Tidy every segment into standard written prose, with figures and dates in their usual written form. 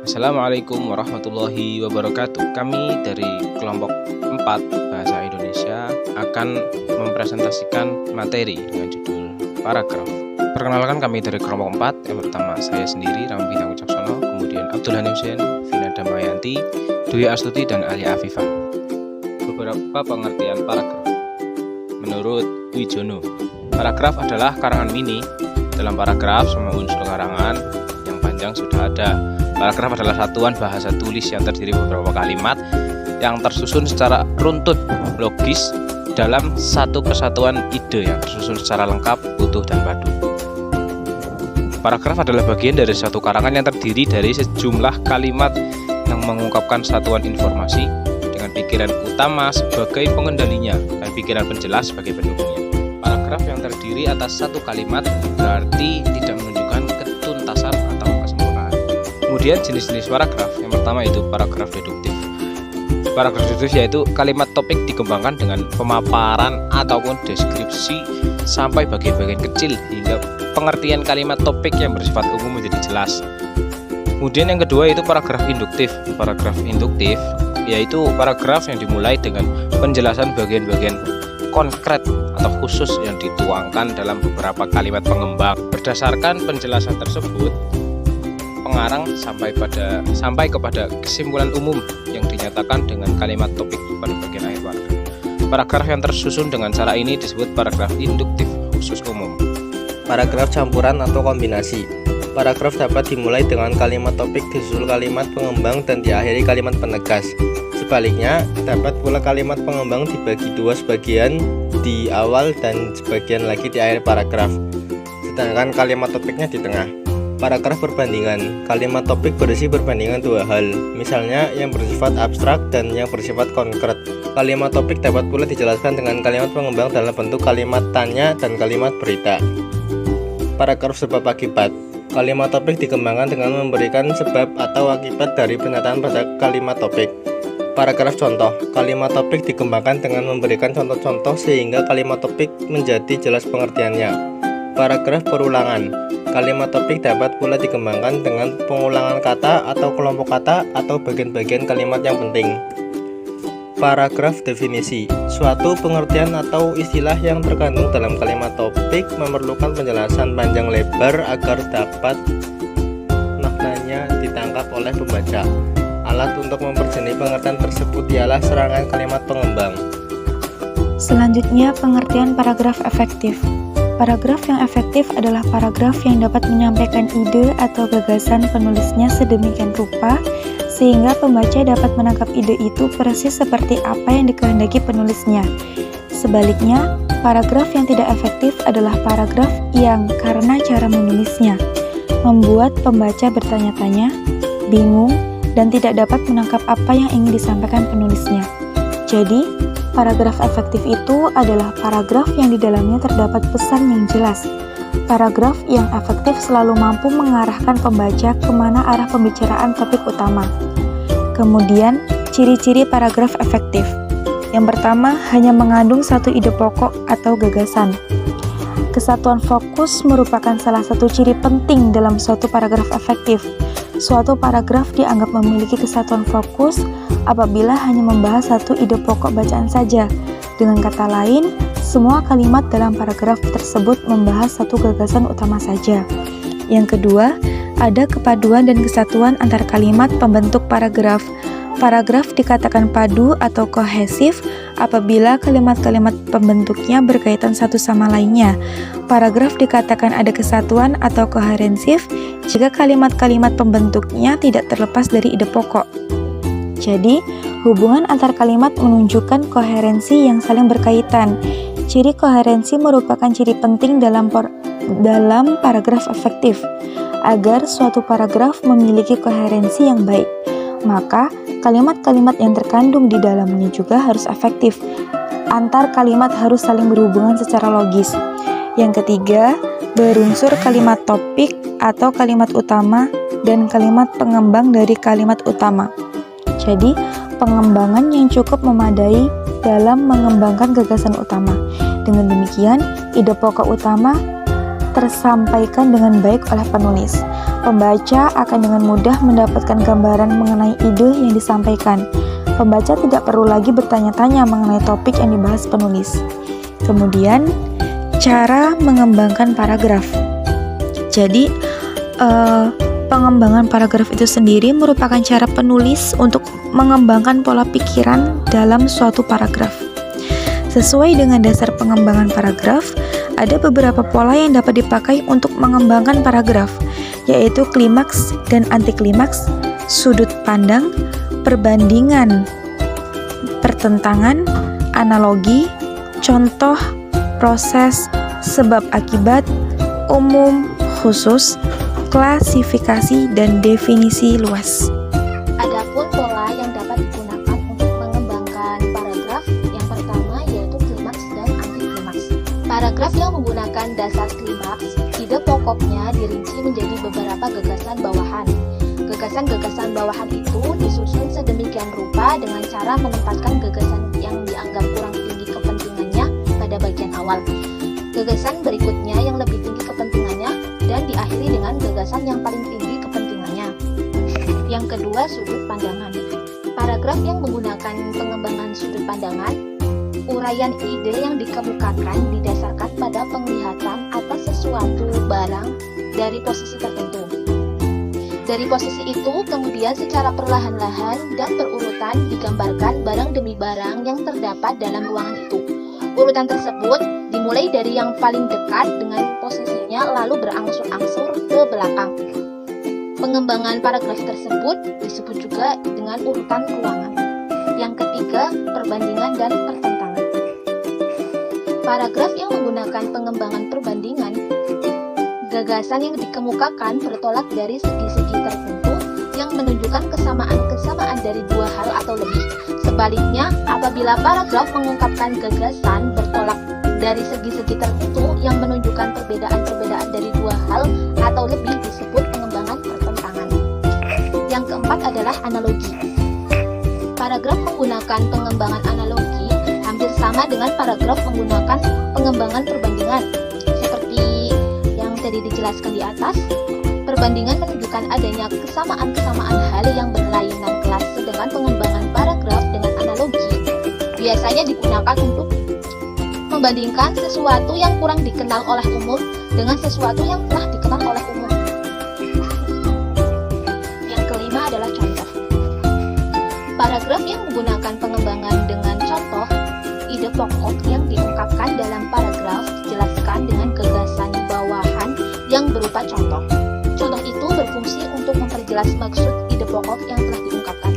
Assalamualaikum warahmatullahi wabarakatuh. Kami dari kelompok 4 Bahasa Indonesia akan mempresentasikan materi dengan judul paragraf. Perkenalkan, kami dari kelompok 4. Yang pertama saya sendiri, Rambi Tangguh Caksono, kemudian Abdul Hanim Hussein, Vina Damayanti, Dwi Astuti, dan Alia Afifah. Beberapa pengertian paragraf. Menurut Wijono, paragraf adalah karangan mini. Dalam paragraf, semua unsur karangan yang panjang sudah ada. Paragraf adalah satuan bahasa tulis yang terdiri beberapa kalimat yang tersusun secara runtut, logis dalam satu kesatuan ide yang tersusun secara lengkap, utuh, dan padu. Paragraf adalah bagian dari satu karangan yang terdiri dari sejumlah kalimat yang mengungkapkan satuan informasi dengan pikiran utama sebagai pengendalinya dan pikiran penjelas sebagai pendukungnya. Paragraf yang terdiri atas satu kalimat berarti tidak menunjukkan ketuntasan atau kesempurnaan. Kemudian jenis-jenis paragraf, yang pertama itu paragraf deduktif. Paragraf deduktif yaitu kalimat topik dikembangkan dengan pemaparan ataupun deskripsi sampai bagian-bagian kecil hingga pengertian kalimat topik yang bersifat umum menjadi jelas. Kemudian yang kedua itu paragraf induktif. Paragraf induktif yaitu paragraf yang dimulai dengan penjelasan bagian-bagian konkret atau khusus yang dituangkan dalam beberapa kalimat pengembang. Berdasarkan penjelasan tersebut, pengarang sampai kepada kesimpulan umum yang dinyatakan dengan kalimat topik pada bagian akhir paragraf. Paragraf yang tersusun dengan cara ini disebut paragraf induktif khusus umum. Paragraf campuran atau kombinasi. Paragraf dapat dimulai dengan kalimat topik disusul kalimat pengembang dan diakhiri kalimat penegas. Sebaliknya, dapat pula kalimat pengembang dibagi dua, sebagian di awal dan sebagian lagi di akhir paragraf, sedangkan kalimat topiknya di tengah. Paragraf perbandingan. Kalimat topik berisi perbandingan dua hal, misalnya yang bersifat abstrak dan yang bersifat konkret. Kalimat topik dapat pula dijelaskan dengan kalimat pengembang dalam bentuk kalimat tanya dan kalimat berita. Paragraf sebab akibat. Kalimat topik dikembangkan dengan memberikan sebab atau akibat dari pernyataan pada kalimat topik. Paragraf contoh. Kalimat topik dikembangkan dengan memberikan contoh-contoh sehingga kalimat topik menjadi jelas pengertiannya. Paragraf perulangan. Kalimat topik dapat pula dikembangkan dengan pengulangan kata atau kelompok kata atau bagian-bagian kalimat yang penting. Paragraf definisi. Suatu pengertian atau istilah yang terkandung dalam kalimat topik memerlukan penjelasan panjang lebar agar dapat maknanya ditangkap oleh pembaca. Alat untuk memperjenis pengertian tersebut ialah serangkaian kalimat pengembang. Selanjutnya, pengertian paragraf efektif. Paragraf yang efektif adalah paragraf yang dapat menyampaikan ide atau gagasan penulisnya sedemikian rupa sehingga pembaca dapat menangkap ide itu persis seperti apa yang dikehendaki penulisnya. Sebaliknya, paragraf yang tidak efektif adalah paragraf yang karena cara menulisnya membuat pembaca bertanya-tanya, bingung, dan tidak dapat menangkap apa yang ingin disampaikan penulisnya. Jadi, paragraf efektif itu adalah paragraf yang di dalamnya terdapat pesan yang jelas. Paragraf yang efektif selalu mampu mengarahkan pembaca kemana arah pembicaraan topik utama. Kemudian, ciri-ciri paragraf efektif. Yang pertama, hanya mengandung satu ide pokok atau gagasan. Kesatuan fokus merupakan salah satu ciri penting dalam suatu paragraf efektif. Suatu paragraf dianggap memiliki kesatuan fokus apabila hanya membahas satu ide pokok bacaan saja. Dengan kata lain, semua kalimat dalam paragraf tersebut membahas satu gagasan utama saja. Yang kedua, ada kepaduan dan kesatuan antar kalimat pembentuk paragraf. Paragraf dikatakan padu atau kohesif apabila kalimat-kalimat pembentuknya berkaitan satu sama lainnya. Paragraf dikatakan ada kesatuan atau koherensif jika kalimat-kalimat pembentuknya tidak terlepas dari ide pokok. Jadi, hubungan antar kalimat menunjukkan koherensi yang saling berkaitan. Ciri koherensi merupakan ciri penting dalam paragraf efektif. Agar suatu paragraf memiliki koherensi yang baik, maka kalimat-kalimat yang terkandung di dalamnya juga harus efektif. Antar kalimat harus saling berhubungan secara logis. Yang ketiga, berunsur kalimat topik atau kalimat utama dan kalimat pengembang dari kalimat utama. Jadi, pengembangan yang cukup memadai dalam mengembangkan gagasan utama. Dengan demikian, ide pokok utama tersampaikan dengan baik oleh penulis. Pembaca akan dengan mudah mendapatkan gambaran mengenai ide yang disampaikan. Pembaca tidak perlu lagi bertanya-tanya mengenai topik yang dibahas penulis. Kemudian, cara mengembangkan paragraf. Jadi, pengembangan paragraf itu sendiri merupakan cara penulis untuk mengembangkan pola pikiran dalam suatu paragraf. Sesuai dengan dasar pengembangan paragraf, ada beberapa pola yang dapat dipakai untuk mengembangkan paragraf, yaitu klimaks dan antiklimaks, sudut pandang, perbandingan, pertentangan, analogi, contoh, proses, sebab akibat, umum, khusus, klasifikasi, dan definisi luas. Adapun pola yang dapat digunakan untuk mengembangkan paragraf, yang pertama yaitu klimaks dan antiklimaks. Paragraf yang menggunakan dasar klimaks, ide pokoknya dirinci menjadi beberapa gagasan bawahan. Gagasan-gagasan bawahan itu disusun sedemikian rupa dengan cara menempatkan gagasan yang dianggap kurang tinggi kepentingannya pada bagian awal. Gagasan berikutnya yang lebih tinggi kepentingannya dan diakhiri dengan gagasan yang paling tinggi kepentingannya. Yang kedua, sudut pandangan. Paragraf yang menggunakan pengembangan sudut pandangan, uraian ide yang dikemukakan didasarkan pada penglihatan atas sesuatu barang dari posisi tertentu. Dari posisi itu, kemudian secara perlahan-lahan dan berurutan digambarkan barang demi barang yang terdapat dalam ruangan itu. Urutan tersebut dimulai dari yang paling dekat dengan posisinya lalu berangsur-angsur ke belakang. Pengembangan paragraf tersebut disebut juga dengan urutan ruangan. Yang ketiga, perbandingan dan pertentangan. Paragraf yang menggunakan pengembangan perbandingan, gagasan yang dikemukakan bertolak dari segi-segi tertentu yang menunjukkan kesamaan-kesamaan dari dua hal atau lebih. Sebaliknya, apabila paragraf mengungkapkan gagasan bertolak dari segi-segi tertentu yang menunjukkan perbedaan-perbedaan dari dua hal atau lebih disebut pengembangan pertentangan. Yang keempat adalah analogi. Paragraf menggunakan pengembangan analogi hampir sama dengan paragraf menggunakan pengembangan perbandingan. Seperti yang tadi dijelaskan di atas, perbandingan menunjukkan adanya kesamaan-kesamaan hal yang berlainan kelas, sedangkan pengembangan paragraf dengan analogi biasanya digunakan untuk membandingkan sesuatu yang kurang dikenal oleh umum dengan sesuatu yang telah dikenal oleh umum. Yang kelima adalah contoh. Paragraf yang menggunakan pengembangan dengan contoh, ide pokok yang diungkapkan dalam paragraf dijelaskan dengan gagasan bawahan yang berupa contoh. Contoh itu berfungsi untuk memperjelas maksud ide pokok yang telah diungkapkan.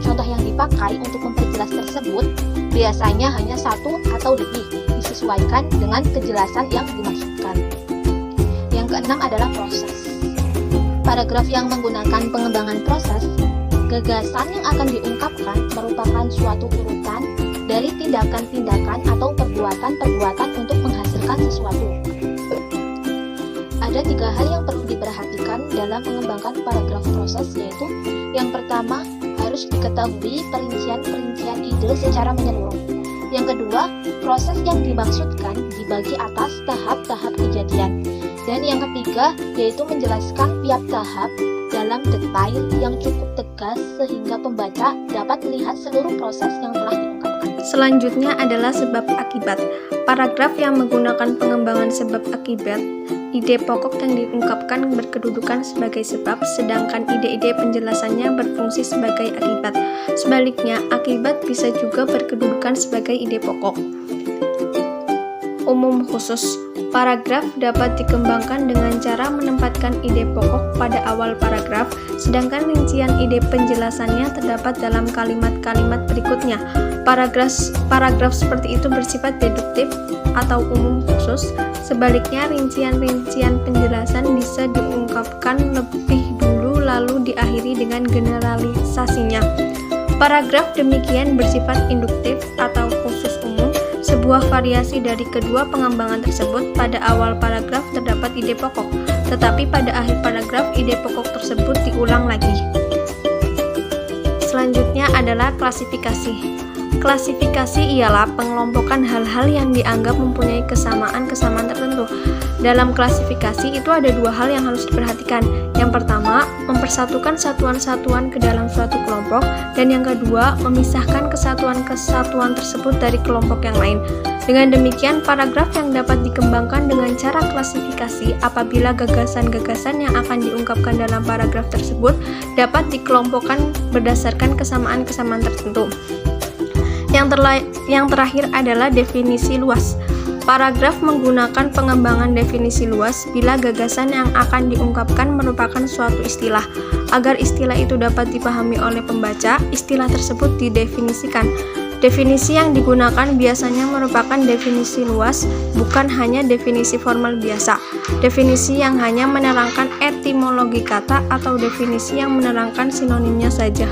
Contoh yang dipakai untuk memperjelas tersebut biasanya hanya satu atau lebih, disesuaikan dengan kejelasan yang dimaksudkan. Yang keenam adalah proses. Paragraf yang menggunakan pengembangan proses, gagasan yang akan diungkapkan merupakan suatu urutan dari tindakan-tindakan atau perbuatan-perbuatan untuk menghasilkan sesuatu. Ada tiga hal yang perlu diperhatikan dalam mengembangkan paragraf proses, yaitu yang pertama, harus diketahui perincian-perincian ide secara menyeluruh. Yang kedua, proses yang dimaksudkan dibagi atas tahap-tahap kejadian. Dan yang ketiga, yaitu menjelaskan tiap tahap dalam detail yang cukup tegas sehingga pembaca dapat melihat seluruh proses yang telah diungkapkan. Selanjutnya adalah sebab akibat. Paragraf yang menggunakan pengembangan sebab akibat, ide pokok yang diungkapkan berkedudukan sebagai sebab, sedangkan ide-ide penjelasannya berfungsi sebagai akibat. Sebaliknya, akibat bisa juga berkedudukan sebagai ide pokok. Umum khusus. Paragraf dapat dikembangkan dengan cara menempatkan ide pokok pada awal paragraf, sedangkan rincian ide penjelasannya terdapat dalam kalimat-kalimat berikutnya. Paragraf seperti itu bersifat deduktif atau umum khusus. Sebaliknya, rincian-rincian penjelasan bisa diungkapkan lebih dulu lalu diakhiri dengan generalisasinya. Paragraf demikian bersifat induktif atau khusus umum. Sebuah variasi dari kedua pengembangan tersebut. Pada awal paragraf terdapat ide pokok, tetapi pada akhir paragraf ide pokok tersebut diulang lagi. Selanjutnya adalah klasifikasi. Klasifikasi ialah pengelompokan hal-hal yang dianggap mempunyai kesamaan-kesamaan tertentu. Dalam klasifikasi itu ada dua hal yang harus diperhatikan. Yang pertama, mempersatukan satuan-satuan ke dalam suatu kelompok, dan yang kedua, memisahkan kesatuan-kesatuan tersebut dari kelompok yang lain. Dengan demikian, paragraf yang dapat dikembangkan dengan cara klasifikasi apabila gagasan-gagasan yang akan diungkapkan dalam paragraf tersebut dapat dikelompokkan berdasarkan kesamaan-kesamaan tertentu. Yang terakhir adalah definisi luas. Paragraf menggunakan pengembangan definisi luas bila gagasan yang akan diungkapkan merupakan suatu istilah. Agar istilah itu dapat dipahami oleh pembaca, istilah tersebut didefinisikan. Definisi yang digunakan biasanya merupakan definisi luas, bukan hanya definisi formal biasa. Definisi yang hanya menerangkan etimologi kata atau definisi yang menerangkan sinonimnya saja.